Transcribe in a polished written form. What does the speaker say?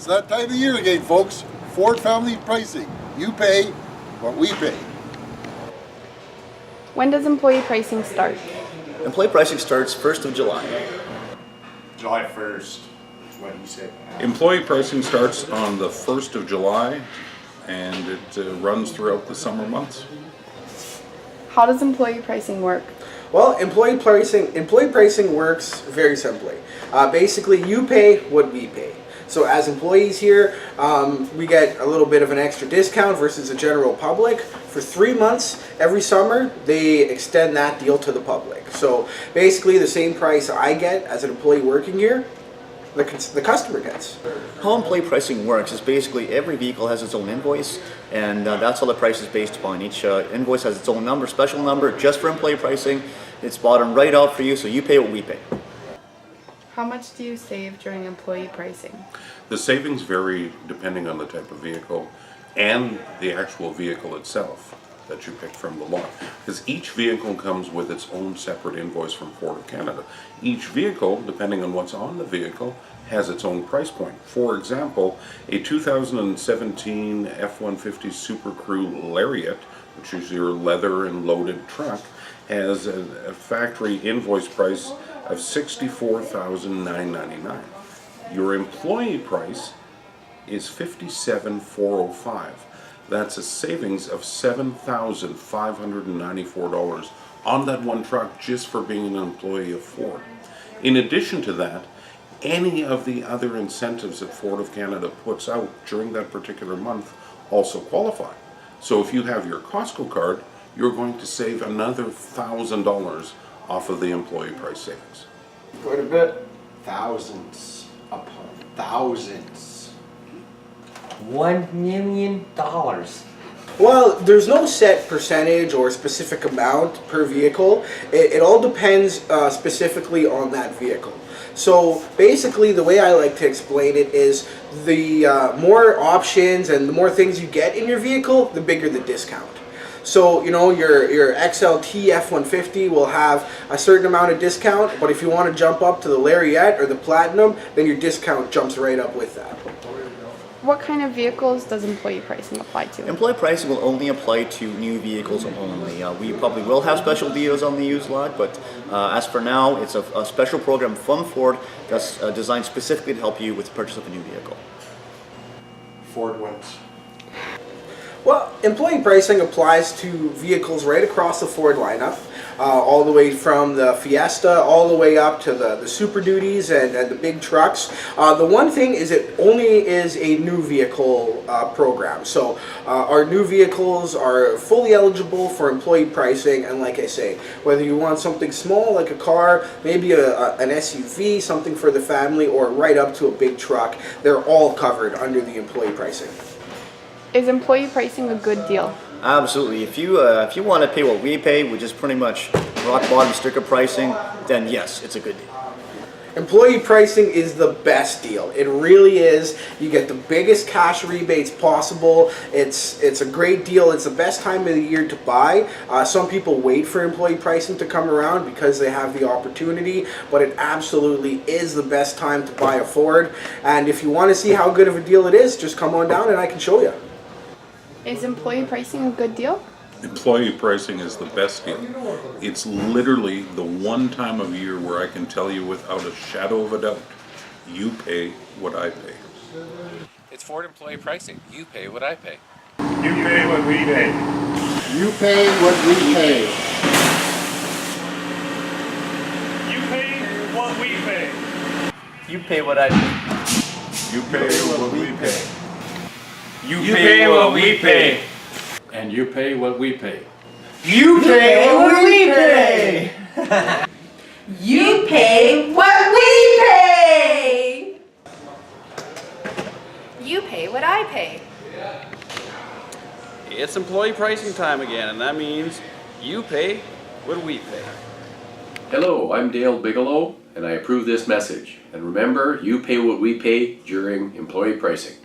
It's that time of year again, folks. Ford family pricing. You pay what we pay. When does employee pricing start? Employee pricing starts 1st of July. July 1st, what do you say? Employee pricing starts on the 1st of July and it runs throughout the summer months. How does employee pricing work? Well, employee pricing works very simply. Basically, you pay what we pay. So as employees here, we get a little bit of an extra discount versus the general public. For 3 months every summer, they extend that deal to the public. So basically the same price I get as an employee working here, the customer gets. How employee pricing works is basically every vehicle has its own invoice, and that's how the price is based upon. Each invoice has its own number, special number, just for employee pricing. It's bottomed right out for you, so you pay what we pay. How much do you save during employee pricing? The savings vary depending on the type of vehicle and the actual vehicle itself that you pick from the lot. Because each vehicle comes with its own separate invoice from Ford of Canada. Each vehicle, depending on what's on the vehicle, has its own price point. For example, a 2017 F-150 Super Crew Lariat, which is your leather and loaded truck, has a factory invoice price of $64,999. Your employee price is $57,405. That's a savings of $7,594 on that one truck just for being an employee of Ford. In addition to that, any of the other incentives that Ford of Canada puts out during that particular month also qualify. So if you have your Costco card, you're going to save another $1,000 off of the employee price savings. Quite a bit. Thousands upon thousands. $1 million. Well, there's no set percentage or specific amount per vehicle. It all depends specifically on that vehicle. So basically the way I like to explain it is the more options and the more things you get in your vehicle, the bigger the discount. So, you know, your XLT F-150 will have a certain amount of discount, but if you want to jump up to the Lariat or the Platinum, then your discount jumps right up with that. What kind of vehicles does employee pricing apply to? Employee pricing will only apply to new vehicles only. We probably will have special deals on the used lot, but as for now, it's a special program from Ford that's designed specifically to help you with the purchase of a new vehicle. Ford wins. Well, employee pricing applies to vehicles right across the Ford lineup, all the way from the Fiesta, all the way up to the Super Duties and the big trucks. The one thing is it only is a new vehicle program. So our new vehicles are fully eligible for employee pricing, and like I say, whether you want something small like a car, maybe an SUV, something for the family, or right up to a big truck, they're all covered under the employee pricing. Is employee pricing a good deal? Absolutely. If you want to pay what we pay, which is pretty much rock bottom sticker pricing, then yes, it's a good deal. Employee pricing is the best deal. It really is. You get the biggest cash rebates possible. It's a great deal. It's the best time of the year to buy. Some people wait for employee pricing to come around because they have the opportunity, but it absolutely is the best time to buy a Ford. And if you want to see how good of a deal it is, just come on down and I can show you. Is employee pricing a good deal? Employee pricing is the best deal. It's literally the one time of year where I can tell you without a shadow of a doubt, you pay what I pay. It's Ford employee pricing. You pay what I pay. You pay what we pay. You pay what we pay. You pay what we pay. You pay what I pay. You pay what we pay. You pay what we pay. And you pay what we pay. You pay what we pay. You pay what we pay. You pay what I pay. It's employee pricing time again, and that means you pay what we pay. Hello, I'm Dale Bigelow, and I approve this message. And remember, you pay what we pay during employee pricing.